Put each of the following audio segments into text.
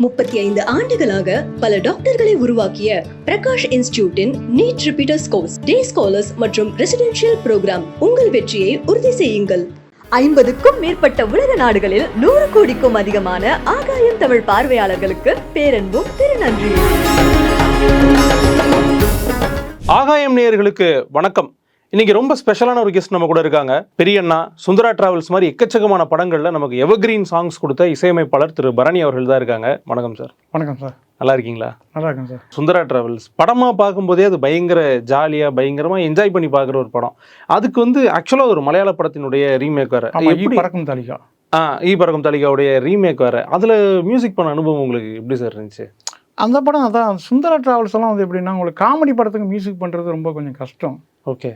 35 ஆண்டுகளாக பல டாக்டர்களை உருவாக்கிய பிரகாஷ் இன்ஸ்டிடியூட்டின் நீட் ரிப்பீட்டர்ஸ் கோர்ஸ், டே ஸ்காலர்ஸ் மற்றும் ரெசிடென்ஷியல் புரோகிராம். உங்கள் வெற்றியை உறுதி செய்யுங்கள். 50க்கும் மேற்பட்ட உலக நாடுகளில் 100 கோடிக்கும் அதிகமான ஆகாயம் தமிழ் பார்வையாளர்களுக்கு பேரன்பும் திருநன்றியும். ஆகாயம் நேயர்களுக்கு வணக்கம். இன்னைக்கு ரொம்ப ஸ்பெஷலான ஒரு கெஸ்ட் நம்ம கூட இருக்காங்க. பெரியண்ணா, சுந்தரா டிராவல்ஸ் மாதிரி எக்கச்சக்கமான படங்கள்ல நமக்கு எவர்கிரீன் சாங்ஸ் கொடுத்த இசையமைப்பாளர் திரு பரணி அவர்கள் தான் இருக்காங்க. வணக்கம் சார். வணக்கம் சார். நல்லா இருக்கீங்களா? நல்லா இருக்கேன் சார். சுந்தரா டிராவல்ஸ் படமா பார்க்கும்போதே அது பயங்கர ஜாலியா பயங்கரமா என்ஜாய் பண்ணி பார்க்குற ஒரு படம். அதுக்கு ஆக்சுவலா ஒரு மலையாள படத்தினுடைய ரீமேக் வேற. பறக்கும் தாலிகா. பறக்கும் தாலிகாவுடைய ரீமேக் வேற. அதுல மியூசிக் பண்ண அனுபவம் உங்களுக்கு எப்படி சார் இருந்துச்சு? அந்த படம் அதான் சுந்தரா டிராவல்ஸ் எல்லாம் எப்படின்னா, உங்களுக்கு காமெடி படத்துக்கு மியூசிக் பண்ணுறது ரொம்ப கொஞ்சம் கஷ்டம். ஓகே.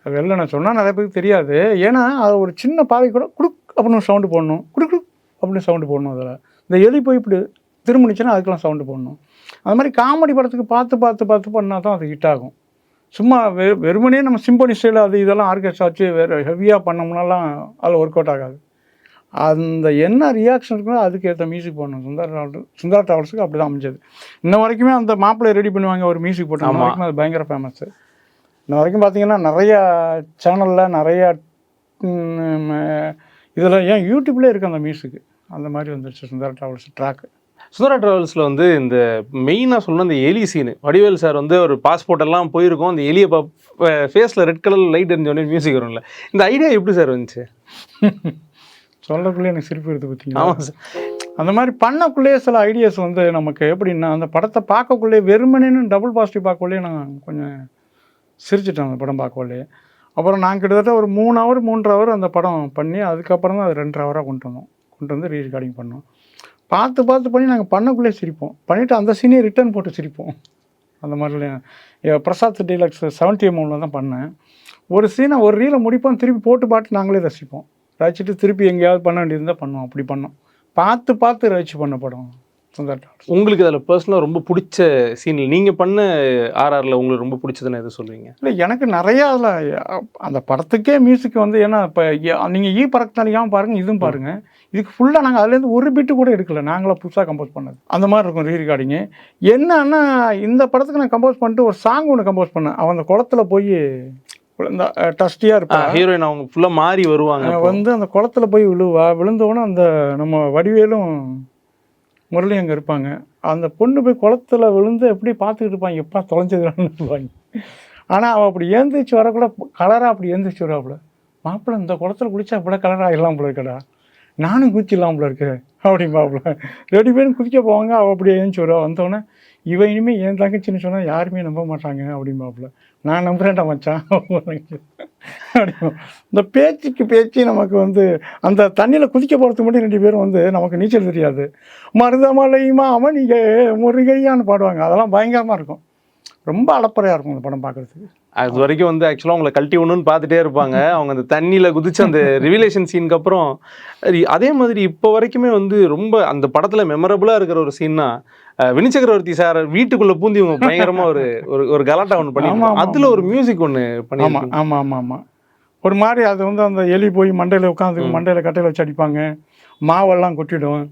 அது வெளில நான் சொன்னால் நிறைய பேருக்கு தெரியாது. ஏன்னா அது ஒரு சின்ன பாதை கூட குடுக் அப்படின்னு சவுண்டு போடணும், குடுக் அப்படின்னு சவுண்டு போடணும். அதில் இந்த எலி போய் இப்படி திரும்பினுச்சுன்னா அதுக்கெல்லாம் சவுண்டு போடணும். அது மாதிரி காமெடி படத்துக்கு பார்த்து பண்ணால் தான் அது ஹிட் ஆகும். சும்மா வெறுமனே நம்ம சிம்பனி ஸ்டைல் அது இதெல்லாம் ஆர்கெஸ்ட்ரா வச்சு வேறு ஹெவியாக பண்ணோம்னாலாம் அதில் ஒர்க் அவுட் ஆகாது. அந்த என்ன ரியாக்ஷன் இருக்குன்னா அதுக்கு ஏற்ற மியூசிக் பண்ணணும். சுந்தரா டிராவல்ஸுக்கு அப்படி தான் அமைஞ்சது. இன்ன வரைக்குமே அந்த மாப்பிள்ளை ரெடி பண்ணுவாங்க, ஒரு மியூசிக் போட்டாங்க. அது பயங்கர ஃபேமஸ்ஸு. இன்ன வரைக்கும் பார்த்தீங்கன்னா நிறையா சேனலில் நிறையா இதில் ஏன் யூடியூப்லேயே இருக்குது அந்த மியூசிக்கு. அந்த மாதிரி வந்துருச்சு சுந்தரா டிராவல்ஸ் ட்ராக்கு. சுந்தரா டிராவல்ஸில் இந்த மெயினாக சொல்லணும், அந்த எலி சீனு. வடிவேல் சார் ஒரு பாஸ்போர்ட் எல்லாம் போயிருக்கோம், அந்த எலியை ஃபேஸில் ரெட் கலர் லைட் எரிஞ்சோடனே மியூசிக் வரும்ல. இந்த ஐடியா எப்படி சார் வந்துச்சு? சொல்லக்குள்ளே எனக்கு சிரிப்பு எடுத்து பார்த்தீங்கன்னா, ஆமாம் சார். அந்த மாதிரி பண்ணக்குள்ளேயே சில ஐடியாஸ் நமக்கு எப்படின்னா, அந்த படத்தை பார்க்கக்குள்ளே வெறுமனேன்னு டபுள் பாசிட்டிவ் பார்க்கக்குள்ளே நான் கொஞ்சம் சிரிச்சிட்டேன் அந்த படம் பார்க்கக்குள்ளே. அப்புறம் நான் கிட்டத்தட்ட ஒரு 3 ஹவர் அந்த படம் பண்ணி அதுக்கப்புறம் தான் அது 2 ஹவராக கொண்டு வந்து ரீரெக்கார்டிங் பண்ணோம். பார்த்து பண்ணி நாங்கள் பண்ணக்குள்ளே சிரிப்போம். பண்ணிவிட்டு அந்த சீனே ரிட்டர்ன் போட்டு சிரிப்போம். அந்த மாதிரிலாம் பிரசாத் டீலக்ஸ் 70mm தான் பண்ணேன். ஒரு சீனை ஒரு ரீலை முடிப்போம், திருப்பி போட்டு நாங்களே ரசிப்போம். ரசிச்சுட்டு திருப்பி எங்கேயாவது பண்ண வேண்டியதுதான் பண்ணுவோம். அப்படி பண்ணோம். பார்த்து ரசிச்சு பண்ண படம் சுந்தரா டிராவல்ஸ். உங்களுக்கு அதில் பர்சனலாக ரொம்ப பிடிச்ச சீனில் நீங்கள் பண்ண ஆர்ஆரில் உங்களுக்கு ரொம்ப பிடிச்சதுன்னு எது சொல்லுவீங்க? இல்லை, எனக்கு நிறையா அதில் அந்த படத்துக்கே மியூசிக் ஏன்னா இப்போ நீங்கள் பறக்கத்தாலியாகவும் பாருங்கள், இதுவும் பாருங்கள். இதுக்கு ஃபுல்லாக நாங்கள் அதுலேருந்து ஒரு பிட்டு கூட எடுக்கலை. நாங்களாம் புதுசாக கம்போஸ் பண்ணது. அந்த மாதிரி இருக்கும் ரீரெக்கார்டிங்கு. என்னன்னா இந்த படத்துக்கு நான் கம்போஸ் பண்ணிட்டு ஒரு சாங் ஒன்று கம்போஸ் பண்ணேன். அவன் அந்த குளத்துல போய் இந்த டஸ்டியாக இருப்பான் ஹீரோயின், அவங்க ஃபுல்லாக மாறி வருவாங்க. அந்த குளத்துல போய் விழுந்தோடனே அந்த நம்ம வடிவேலும் முரளி அங்கே இருப்பாங்க. அந்த பொண்ணு போய் குளத்துல விழுந்து எப்படி பார்த்துக்கிட்டு இருப்பாங்க, எப்போ தொலைஞ்சதுலான்னு இருப்பாங்க. ஆனால் அவள் அப்படி ஏந்திரிச்சு வரக்கூட கலராக அப்படி ஏந்திரிச்சு வருவாப்புல. மாப்பிள்ளை இந்த குளத்துல குளிச்சா இப்படி கலராக இல்லாமல் போல இருக்கடா, நானும் குதிச்சு இல்லாமல் இருக்கேன் அப்படிம்பாப்புல. 2 பேரும் குதிக்க போவாங்க. அவள் அப்படியே ஏந்திச்சு வருவா. வந்தோடனே இவன் இனிமேல் என் தங்கச்சின்னு சொன்னால் யாருமே நம்ப மாட்டாங்க அப்படிம்பாப்புல. நான் நம்புறேன்டா மச்சான் அப்படிமா. இந்த பேச்சு நமக்கு அந்த தண்ணியில் குதிக்க போகிறதுக்கு மட்டும் 2 பேரும் நமக்கு நீச்சல் தெரியாது. மருதமலை மாமணிக முருகையான்னு பாடுவாங்க. அதெல்லாம் பயங்கரமாக இருக்கும். ரொம்ப அளப்பறையாக இருக்கும் அந்த படம் பார்க்குறதுக்கு. அது வரைக்கும் ஆக்சுவலாக அவங்களை கழட்டி ஒன்றுன்னு பார்த்துட்டே இருப்பாங்க. அவங்க அந்த தண்ணியில் குதிச்சு அந்த ரிவிலேஷன் சீனுக்கு அப்புறம் அதே மாதிரி இப்போ வரைக்குமே ரொம்ப அந்த படத்தில் மெமரபுளாக இருக்கிற ஒரு சீன்னா, வினி சக்கரவர்த்தி சார் வீட்டுக்குள்ளே பூந்தி இவங்க பயங்கரமாக ஒரு கலாட்டா ஒன்று பண்ணி அதில் ஒரு மியூசிக் ஒன்று பண்ணி. ஆமாம். ஒரு மாதிரி அது அந்த எலி போய் மண்டையில் உட்காந்து மண்டையில் கட்டையில் வச்சு அடிப்பாங்க, மாவெல்லாம் கொட்டிடும்.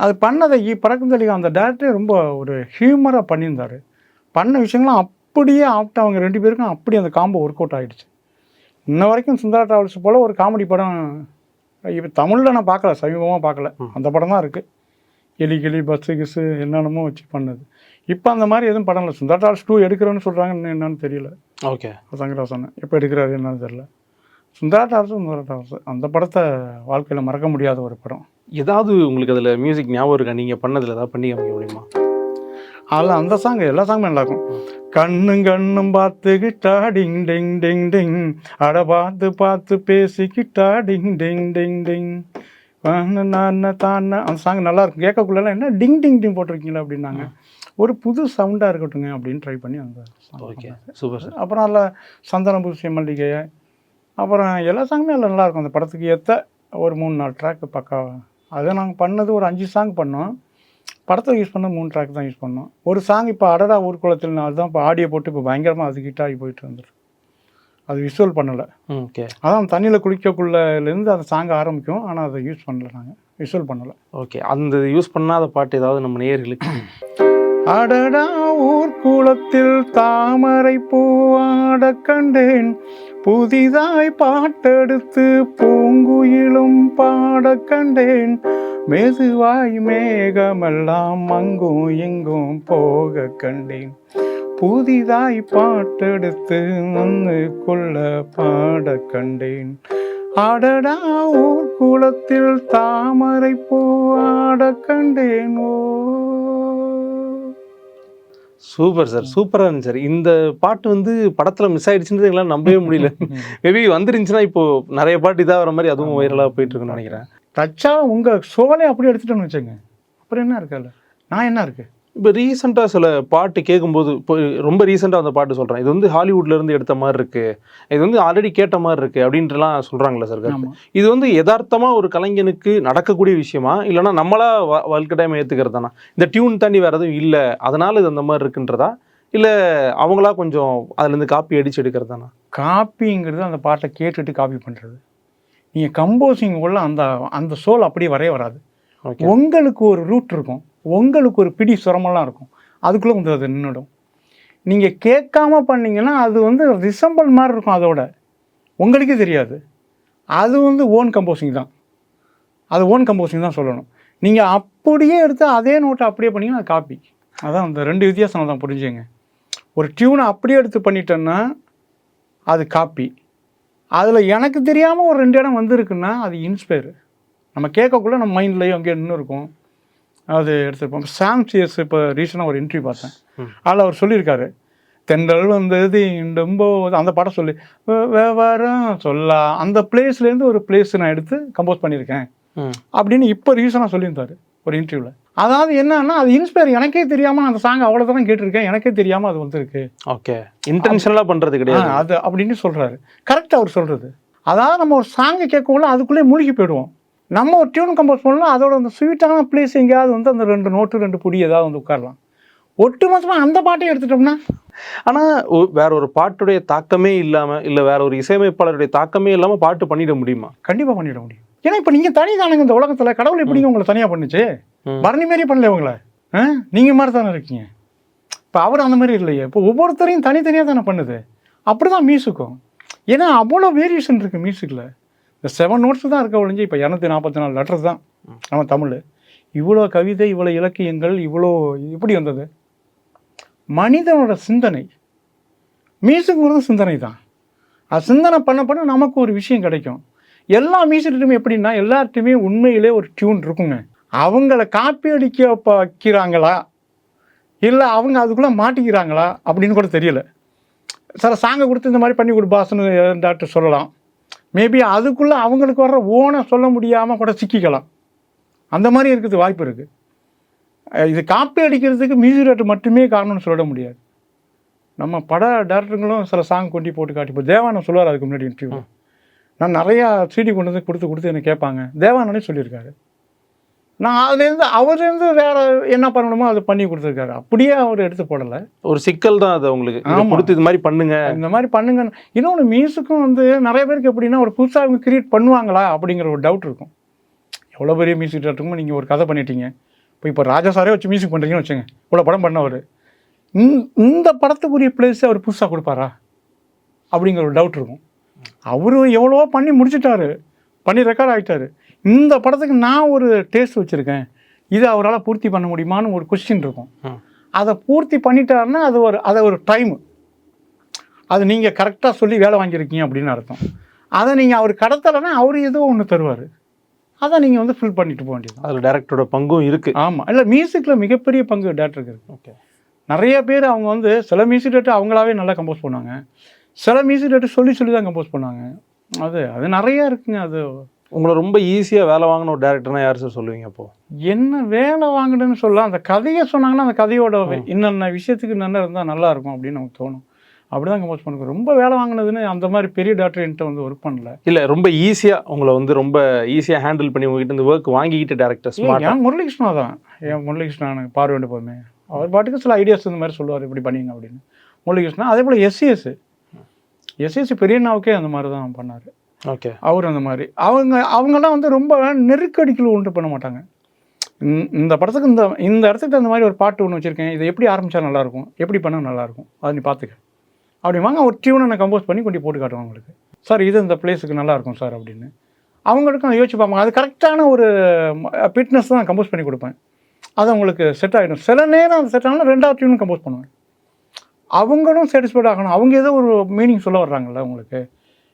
அது பண்ணதை பறக்கும் தாலிகா அந்த டேரக்டரே ரொம்ப ஒரு ஹியூமராக பண்ணியிருந்தார். பண்ண விஷயங்கள்லாம் அப்படியே ஆப்டா அவங்க 2 பேருக்கும் அப்படி அந்த காம்போ ஒர்க் அவுட் ஆகிடுச்சு. இன்ன வரைக்கும் சுந்தரா டிராவல்ஸ் போல் ஒரு காமெடி படம் இப்போ தமிழில் நான் பார்க்கல, சமீபமாக பார்க்கல. அந்த படம் தான் இருக்குது. எலி பஸ்ஸு என்னென்னமோ வச்சு பண்ணது. இப்போ அந்த மாதிரி எதுவும் படம் இல்லை. சுந்தரா டிராவல்ஸ் 2 எடுக்கிறோன்னு சொல்கிறாங்க, என்னன்னு தெரியல. ஓகே, சங்கரா சொன்னேன் எப்போ எடுக்கிறாரு என்னன்னு தெரியல. சுந்தரா டிராவல்ஸ் அந்த படத்தை வாழ்க்கையில் மறக்க முடியாத ஒரு படம். ஏதாவது உங்களுக்கு அதில் மியூசிக் ஞாபகம் இருக்கா? நீங்கள் பண்ணதில் ஏதாவது பண்ணி காமிக்க முடியுமா? அதில் அந்த சாங் எல்லா சாங்குமே நல்லாயிருக்கும். கண்ணும் பார்த்துக்கிட்டா டிங் டிங் டிங் டிங், அட பார்த்து பேசிக்கிட்டா டிங் டிங் டிங் டிங், தான அந்த சாங் நல்லாயிருக்கும். கேட்கக்குள்ளெல்லாம் என்ன டிங் டிங் டிங் போட்டிருக்கீங்களா அப்படின்னாங்க. ஒரு புது சவுண்டாக இருக்கட்டுங்க அப்படின்னு ட்ரை பண்ணி அந்த ஓகே சூப்பர் சார். அப்புறம் அதில் சந்தனம் பூசிய மல்லிகை, அப்புறம் எல்லா சாங்குமே அதில் நல்லாயிருக்கும். அந்த படத்துக்கு ஏற்ற ஒரு 3-4 ட்ராக்கு பக்காவாக. அதை நாங்கள் பண்ணது ஒரு 5 சாங் பண்ணோம். படத்தில் யூஸ் பண்ண 3 ட்ராக் தான் யூஸ் பண்ணோம். ஒரு சாங் இப்போ அடடா ஊர்குளத்தில், அதுதான் இப்போ ஆடியோ போட்டு இப்போ பயங்கரமாக அது ஹிட் ஆகி போயிட்டு வந்துருக்கு. அது விஷுவல் பண்ணலை. ஓகே. அதான் தண்ணியில் குளிக்கக்குள்ளேருந்து அந்த சாங் ஆரம்பிக்கும், ஆனால் அதை யூஸ் பண்ணலை, நாங்கள் விஷுவல் பண்ணலை. ஓகே. அந்த யூஸ் பண்ணாத பாட்டு ஏதாவது நம்ம நேயர்களுக்கு? அடடா ஊர் குளத்தில் தாமரை பூவாட கண்டேன், புதிதாய் பாட்டெடுத்து பூங்குயிலும் பாட கண்டேன், மெதுவாய் மேகமெல்லாம் அங்கும் இங்கும் போக கண்டேன், புதிதாய் பாட்டெடுத்து மண்ணுக்குள்ள பாட கண்டேன், அடடா ஊர் குளத்தில் தாமரை பூவாட கண்டேன். ஓ சூப்பர் சார், சூப்பராக இருந்துச்சு சார். இந்த பாட்டு வந்து படத்தில் மிஸ் ஆயிடுச்சுன்றது எங்களால் நம்பவே முடியல. மேபி வந்துருந்துச்சுன்னா இப்போ நிறைய பாட்டு இதாக வர மாதிரி அதுவும் வைரலாக போயிட்டு இருக்குன்னு நினைக்கிறேன். தச்சா உங்கள் சோலை அப்படி எடுத்துட்டோன்னு வச்சுங்க, அப்புறம் என்ன இருக்குல்ல, நான் என்ன இருக்குது. இப்போ ரீசெண்டாக சில பாட்டு கேட்கும்போது, இப்போ ரொம்ப ரீசெண்டாக அந்த பாட்டு சொல்கிறேன், இது வந்து ஹாலிவுட்லேருந்து எடுத்த மாதிரி இருக்குது, இது வந்து ஆல்ரெடி கேட்ட மாதிரி இருக்குது அப்படின்ட்டுலாம் சொல்கிறாங்களே சார். இது வந்து யதார்த்தமாக ஒரு கலைஞனுக்கு நடக்கக்கூடிய விஷயமா, இல்லைனா நம்மளா வல்கட்டாயமாக ஏற்றுக்கிறது தானா? இந்த டியூன் தாண்டி வேறு எதுவும் இல்லை அதனால் இது அந்த மாதிரி இருக்குன்றதா, இல்லை அவங்களா கொஞ்சம் அதுலேருந்து காப்பி அடித்து எடுக்கிறது தானா? காப்பிங்கிறது அந்த பாட்டை கேட்டுட்டு காப்பி பண்ணுறது. நீங்கள் கம்போசிங் உள்ள அந்த அந்த சோல் அப்படியே வரைய வராது. உங்களுக்கு ஒரு ரூட் இருக்கும், உங்களுக்கு ஒரு பிடி சுரமெல்லாம் இருக்கும், அதுக்குள்ளே வந்து அது நின்றுடும். நீங்கள் கேட்காம பண்ணிங்கன்னா அது வந்து ரிசம்பிள் மாதிரி இருக்கும், அதோட உங்களுக்கே தெரியாது. அது வந்து ஓன் கம்போசிங் தான், அது ஓன் கம்போசிங் தான் சொல்லணும். நீங்கள் அப்படியே எடுத்து அதே நோட்டை அப்படியே பண்ணிங்கன்னா அது காப்பி. அதான் அந்த ரெண்டு வித்தியாசம் தான், புரிஞ்சுங்க. ஒரு டியூனை அப்படியே எடுத்து பண்ணிட்டேன்னா அது காப்பி. அதில் எனக்கு தெரியாமல் ஒரு 2 இடம் வந்திருக்குன்னா அது இன்ஸ்பயர். நம்ம கேட்கக்குள்ளே நம்ம மைண்ட்லேயும் அங்கேயே இன்னும் இருக்கும், அது எடுத்துருப்போம். சாம் சிஎஸ் இப்போ ரீசெண்டாக ஒரு இன்டர்வியூ பார்த்தேன், அதில் அவர் சொல்லியிருக்காரு, தென்றல் வந்தது ரொம்ப அந்த பாடம் சொல்லி விவரம் சொல்லா அந்த பிளேஸ்லேருந்து ஒரு பிளேஸ் நான் எடுத்து கம்போஸ் பண்ணியிருக்கேன் அப்படின்னு இப்போ ரீசனாக சொல்லியிருந்தார் ஒரு இன்டர்வியூவில். அதாவது என்னன்னா அது இன்ஸ்பயர், எனக்கே தெரியாமல் அந்த சாங் அவ்வளோ தான் கேட்டிருக்கேன், எனக்கே தெரியாமல் அது வந்துருக்கு. ஓகே, இன்டென்ஷனலாக பண்ணுறது கிடையாது அது அப்படின்னு சொல்கிறாரு. கரெக்டாக அவர் சொல்கிறது. அதாவது நம்ம ஒரு சாங்கை கேட்கக்குள்ள அதுக்குள்ளே மூழ்கி போயிடுவோம். நம்ம ஒரு டியூன் கம்போஸ் பண்ணலாம், அதோட அந்த ஸ்வீட்டான பிளேஸ் எங்கேயாவது வந்து அந்த 2 நோட்டு 2 புடி ஏதாவது வந்து உட்காரலாம். ஒட்டுமொத்தமாக அந்த பாட்டையும் எடுத்துட்டோம்னா, ஆனால் வேற ஒரு பாட்டுடைய தாக்கமே இல்லாமல், இல்லை வேற ஒரு இசையமைப்பாளருடைய தாக்கமே இல்லாமல் பாட்டு பண்ணிட முடியுமா? கண்டிப்பாக பண்ணிட முடியும். ஏன்னா இப்போ நீங்கள் தனி தானுங்க இந்த உலகத்தில், கடவுள் எப்படிங்க உங்களை தனியாக பண்ணுச்சு? பரணி மாரி பண்ணல உங்களை, நீங்கள் மாதிரி தானே இருக்கீங்க. இப்போ அவர் அந்த மாதிரி இல்லையே, இப்போ ஒவ்வொருத்தரையும் தனித்தனியாக தானே பண்ணுது. அப்படி தான் மியூசிக்கும். ஏன்னா அவ்வளோ வேரியேஷன் இருக்குது மியூசிக்கில். இந்த 7 நோட்ஸ் தான் இருக்க ஒழிஞ்சு இப்போ 244 லெட்டர்ஸ் தான் நம்ம தமிழ். இவ்வளோ கவிதை, இவ்வளோ இலக்கியங்கள், இவ்வளோ இப்படி வந்தது. மனிதனோட சிந்தனை, மியூசிக்ங்கிறது சிந்தனை தான். அது சிந்தனை பண்ண நமக்கு ஒரு விஷயம் கிடைக்கும். எல்லா மியூசிக்கிட்டுமே எப்படின்னா எல்லார்ட்டுமே உண்மையிலே ஒரு டியூன் இருக்குங்க. அவங்கள காப்பி அடிக்க வைக்கிறாங்களா இல்லை அவங்க அதுக்குள்ளே மாட்டிக்கிறாங்களா அப்படின்னு கூட தெரியல. சில சாங்கை கொடுத்து இந்த மாதிரி பண்ணி கொடுப்பாசுன்னு டாக்டர் சொல்லலாம். மேபி அதுக்குள்ளே அவங்களுக்கு வர்ற ஓனை சொல்ல முடியாமல் கூட சிக்கிக்கலாம். அந்த மாதிரி இருக்கிறது வாய்ப்பு இருக்குது. இது காப்பி அடிக்கிறதுக்கு மியூசிக் டேரக்டர் மட்டுமே காரணம்னு சொல்லிட முடியாது. நம்ம பட டேரக்டருங்களும் சில சாங் கொண்டு போட்டு காட்டிப்போம். தேவானந்த் சொல்லுவார் அதுக்கு முன்னாடி இன்டர்வியூ, நான் நிறையா சிடி கொண்டு வந்து கொடுத்து என்னை கேட்பாங்க. தேவானந்தே சொல்லியிருக்காரு, நான் அதுலேருந்து அவர்லேருந்து வேறு என்ன பண்ணணுமோ அதை பண்ணி கொடுத்துருக்காரு. அப்படியே அவர் எடுத்து போடலை. ஒரு சிக்கல் தான் அது அவங்களுக்கு கொடுத்து இது மாதிரி பண்ணுங்க, இந்த மாதிரி பண்ணுங்க. இன்னொன்று மியூசிக்கும் வந்து நிறைய பேருக்கு எப்படின்னா ஒரு புதுசாக அவங்க கிரியேட் பண்ணுவாங்களா அப்படிங்கிற ஒரு டவுட் இருக்கும். எவ்வளோ பெரிய மியூசிக் டேரக்டருக்கும் நீங்கள் ஒரு கதை பண்ணிட்டீங்க, இப்போ ராஜா சாரே வச்சு மியூசிக் பண்ணுறீங்கன்னு வச்சுங்க, இவ்வளோ படம் பண்ணவர், இந்த படத்துக்குரிய பிளேஸ் அவர் புதுசாக கொடுப்பாரா அப்படிங்கிற ஒரு டவுட் இருக்கும். அவரு எவ்வளவோ பண்ணி முடிச்சுட்டாரு, பண்ணி ரெக்கார்ட் ஆகிட்டாரு. இந்த படத்துக்கு நான் ஒரு டேஸ்ட் வச்சுருக்கேன், இதை அவரால் பூர்த்தி பண்ண முடியுமான்னு ஒரு கொஸ்டின் இருக்கும். அதை பூர்த்தி பண்ணிட்டாருன்னா அது ஒரு டைமு, அது நீங்கள் கரெக்டாக சொல்லி வேலை வாங்கியிருக்கீங்க அப்படின்னு அர்த்தம். அதை நீங்கள் அவர் கடத்தலைன்னா அவர் ஏதோ ஒன்று தருவார், அதை நீங்கள் வந்து ஃபில் பண்ணிட்டு போக வேண்டியது. அதில் டேரக்டரோட பங்கும் இருக்குது. ஆமாம், இல்லை மியூசிக்கில் மிகப்பெரிய பங்கு டேரக்டருக்கு இருக்குது. ஓகே, நிறைய பேர் அவங்க வந்து சில மியூசிக் டேரக்டர் அவங்களாவே நல்லா கம்போஸ் பண்ணுவாங்க, சில மியூசிக் டேரக்டர் சொல்லி தான் கம்போஸ் பண்ணுவாங்க. அது நிறையா இருக்குங்க. அது உங்களை ரொம்ப ஈஸியாக வேலை வாங்கின ஒரு டேரக்டர்னா யார் சார் சொல்லுவீங்க? அப்போது என்ன வேலை வாங்கினேன்னு சொல்லலாம், அந்த கதையை சொன்னாங்கன்னா அந்த கதையோட இன்னென்ன விஷயத்துக்கு நல்லா இருந்தால் நல்லாயிருக்கும் அப்படின்னு நமக்கு தோணும். அப்படி தான் கம்போஸ் பண்ணுங்க. ரொம்ப வேலை வாங்கினதுன்னு அந்த மாதிரி பெரிய டாக்டர் என்கிட்ட வந்து ஒர்க் பண்ணல. இல்லை, ரொம்ப ஈஸியாக உங்களை வந்து ரொம்ப ஈஸியாக ஹேண்டில் பண்ணி உங்ககிட்ட இந்த ஒர்க் வாங்கிக்கிட்ட டேரக்டர்ஸ் ஏன் முரளிகிருஷ்ணா தான். ஏன் முரளிகிருஷ்ணா எனக்கு பார்வையிட்டு போமே, அவர் பாட்டுக்கு சில ஐடியாஸ் இந்த மாதிரி சொல்லுவார், இப்படி பண்ணிங்க அப்படின்னு. முரளிகிருஷ்ணா. அதே போல் எஸ்சிஎஸ் எஸ்எஸ்சி பெரியண்ணாவுக்கே அந்த மாதிரி தான் பண்ணார். ஓகே. அவர் அந்த மாதிரி அவங்கெல்லாம் வந்து ரொம்ப நெருக்கடிக்குள்ள ஒன்று பண்ண மாட்டாங்க. இந்த படத்துக்கு இந்த இடத்துக்கு அந்த மாதிரி ஒரு பாட்டு ஒன்று வச்சுருக்கேன், இதை எப்படி ஆரம்பித்தா நல்லாயிருக்கும், எப்படி பண்ணால் நல்லாயிருக்கும், அதை நீ பார்த்துக்க அப்படிவாங்க. ஒரு டியூனை நான் கம்போஸ் பண்ணி கொண்டு போட்டு காட்டுவாங்க அவங்களுக்கு. சார் இது இந்த பிளேஸுக்கு நல்லாயிருக்கும் சார் அப்படின்னு. அவங்களுக்கும் அதை யோசிச்சு பார்ப்பாங்க. அது கரெக்டான ஒரு ஃபிட்னஸ் தான் கம்போஸ் பண்ணி கொடுப்பேன். அது அவங்களுக்கு செட் ஆகிடும். சில நேரம் அது செட் ஆனால் 2வது டியூனும் கம்போஸ் பண்ணுவேன். அவங்களும் சாட்டிஸ்ஃபைட் ஆகணும். அவங்க ஏதோ ஒரு மீனிங் சொல்ல வர்றாங்கல்ல அவங்களுக்கு.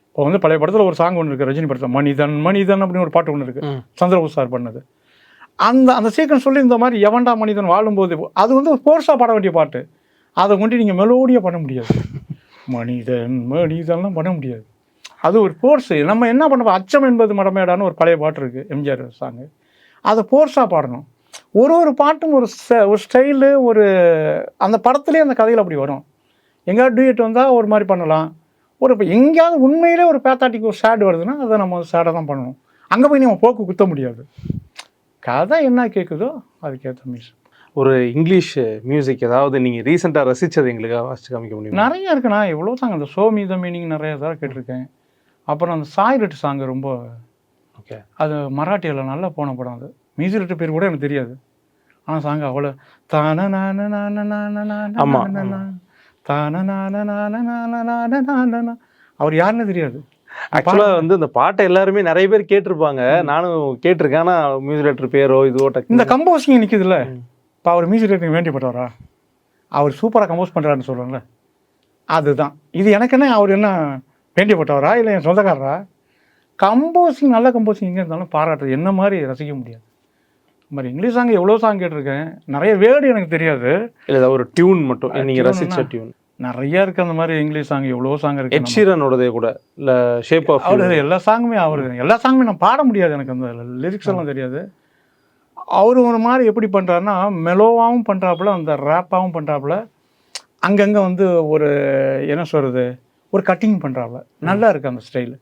இப்போ வந்து பழைய படத்தில் ஒரு சாங் ஒன்று இருக்குது, ரஜினி படத்தில் மனிதன் மனிதன் அப்படின்னு ஒரு பாட்டு ஒன்று இருக்குது, சந்திரபோஸ் சார் பண்ணது. அந்த சீக்கிரம் சொல்லி இந்த மாதிரி எவன்டா மனிதன் வாழும்போது அது வந்து ஃபோர்ஸாக பாட வேண்டிய பாட்டு. அதை கொண்டு நீங்கள் மெலோடியாக பண்ண முடியாது. மனிதன் மனிதன்லாம் பண்ண முடியாது. அது ஒரு ஃபோர்ஸு. நம்ம என்ன பண்ணோம், அச்சம் என்பது மடமேடான்னு ஒரு பழைய பாட்டு இருக்குது, எம்ஜிஆர் சாங்கு. அதை ஃபோர்ஸாக பாடணும். ஒரு பாட்டும் ஒரு ஸ்டைலு, ஒரு அந்த படத்துலேயே அந்த கதையில் அப்படி வரும். எங்கேயாவது டூயட் வந்தால் ஒரு மாதிரி பண்ணலாம். இப்போ எங்கேயாவது உண்மையிலே ஒரு பேத்தாட்டிக்கு ஒரு ஷேட் வருதுன்னா அதை நம்ம ஷேடாக தான் பண்ணணும். அங்கே போய் நம்ம போக்கு குத்த முடியாது. கதை என்ன கேட்குதோ அதுக்கேற்ற மியூசிக். ஒரு இங்கிலீஷ் மியூசிக் ஏதாவது நீங்கள் ரீசெண்டாக ரசித்தது எங்களுக்காக வாசிச்சு காமிக்க முடியும்? நிறைய இருக்குண்ணா, எவ்வளோ சாங். அந்த ஷோ மீ த மீனிங் நிறைய தடவை கேட்டிருக்கேன். அப்புறம் அந்த சாய்லெட் சாங் ரொம்ப ஓகே, அது மராட்டியில் நல்லா போன படம். அது மியூசிக் பேர் கூட எனக்கு தெரியாது, ஆனால் சாங் அவ்வளோ தான நான நான நான நான தான நான நான நான நான. அவர் யாருன்னு தெரியாது. ஆக்சுவலாக வந்து இந்த பாட்டை எல்லாருமே நிறைய பேர் கேட்டிருப்பாங்க, நானும் கேட்டிருக்கேன். ஆனால் மியூசிக் டைரக்டர் பேரோ இதுவோ இந்த கம்போசிங் நிற்குதுல்ல. இப்போ அவர் மியூசிக் டைரக்டர் வேண்டியப்பட்டவரா, அவர் சூப்பராக கம்போஸ் பண்ணுறாருன்னு சொல்கிறேன்ல, அதுதான் இது. எனக்கு என்ன அவர் என்ன வேண்டியப்பட்டவரா இல்லை என் சொந்தக்காரரா? கம்போசிங் நல்ல கம்போசிங் எங்கே இருந்தாலும் பாராட்டுறது என்ன மாதிரி ரசிக்க முடியாது. இந்த மாதிரி இங்கிலீஷ் சாங் எவ்வளோ சாங் கேட்டிருக்கேன், நிறைய வேர்டு எனக்கு தெரியாது. இல்லை ஒரு டியூன் மட்டும் நீங்கள் ரசித்த டியூன் நிறைய இருக்குது. அந்த மாதிரி இங்கிலீஷ் சாங் எவ்வளோ சாங் இருக்குது. எட் ஷீரனோடதே கூட இல்லை ஷேப் ஆஃப் அவர் எல்லா சாங்குமே எல்லா சாங்குமே நான் பாட முடியாது, எனக்கு அந்த லிரிக்ஸ் எல்லாம் தெரியாது. அவர் ஒரு மாதிரி எப்படி பண்ணுறாருன்னா மெலோவாகவும் பண்ணுறாப்புல, அந்த ரேப்பாகவும் பண்ணுறாப்புல, அங்கங்கே வந்து ஒரு என்ன சொல்கிறது ஒரு கட்டிங் பண்ணுறாப்புல. நல்லா இருக்குது அந்த ஸ்டைலு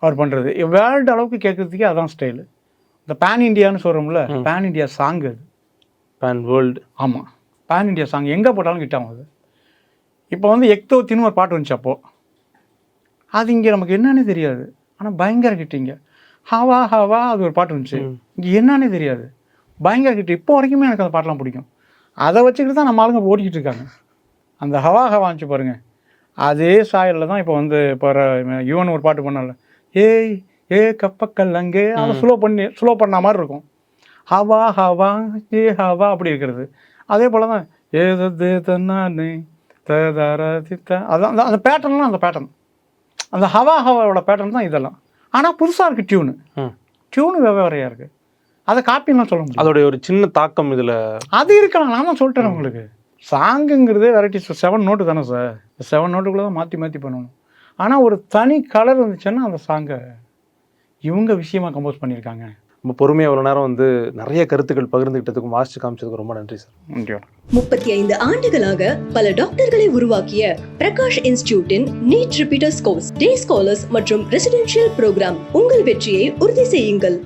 அவர் பண்ணுறது. வேர்ல்டு அளவுக்கு கேட்குறதுக்கே அதான் ஸ்டைலு. இந்த பேன் இண்டியான்னு சொல்கிறோம்ல, பேன் இண்டியா சாங் அது. Fan world. ஆமாம், பேன் இண்டியா சாங் எங்கே போட்டாலும் கிட்ட ஆகும் அது. இப்போ வந்து எக்தோத்தின்னு ஒரு பாட்டு வந்துச்சு அப்போது, அது இங்கே நமக்கு என்னன்னே தெரியாது, ஆனால் பயங்கர கிட்டிங்க. ஹவா ஹவா அது ஒரு பாட்டு வந்துச்சு, இங்கே என்னன்னே தெரியாது, பயங்கர கிட்டு. இப்போ வரைக்குமே எனக்கு அந்த பாட்டெலாம் பிடிக்கும். அதை வச்சுக்கிட்டு தான் நம்ம ஆளுங்க ஓடிக்கிட்டு இருக்காங்க. அந்த ஹவா ஹவா வந்துச்சு பாருங்கள், அதே சாயலில் தான் இப்போ வந்து இப்போ யுவன் ஒரு பாட்டு பண்ணல, ஏய் ஏ கப்பக்கல் அங்கே, அதை ஸ்லோ பண்ண மாதிரி இருக்கும். ஹவா ஹவா ஏ ஹவா அப்படி இருக்கிறது. அதே போல் தான் ஏதே தன்னானே அதான் அந்த பேட்டர்ன்லாம், அந்த பேட்டர்ன் அந்த ஹவா ஹவாவோட பேட்டர்ன் தான் இதெல்லாம். ஆனால் புதுசாக இருக்குது டியூனு வெவ்வேறையாக இருக்குது. அதை காப்பின்லாம் சொல்ல முடியும். அதோடைய ஒரு சின்ன தாக்கம் இதில் அது இருக்கலாம். நான் தான் சொல்லிட்டேன் உங்களுக்கு, சாங்குங்கிறதே வெரைட்டிஸ் 7 நோட்டு தானே சார். 7 நோட்டுக்குள்ளே தான் மாற்றி பண்ணணும். ஆனால் ஒரு தனி கலர் இருந்துச்சுன்னா அந்த சாங்கை இவங்க விஷயமாக கம்போஸ் பண்ணியிருக்காங்க. ரொம்ப பொறுமையாக அவ்வளோ நேரம் வந்து நிறைய கருத்துக்கள் பகிர்ந்துக்கிட்டதுக்கும் வாசிச்சு காமிச்சதுக்கு ரொம்ப நன்றி சார். நன்றி. 35 ஆண்டுகளாக பல டாக்டர்களை உருவாக்கிய பிரகாஷ் இன்ஸ்டிடியூட்டின் நீட் ரிப்பீட்டர்ஸ் கோர்ஸ், டே ஸ்காலர்ஸ் மற்றும் ரெசிடென்ஷியல் ப்ரோக்ராம். உங்கள் வெற்றியை உறுதி செய்யுங்கள்.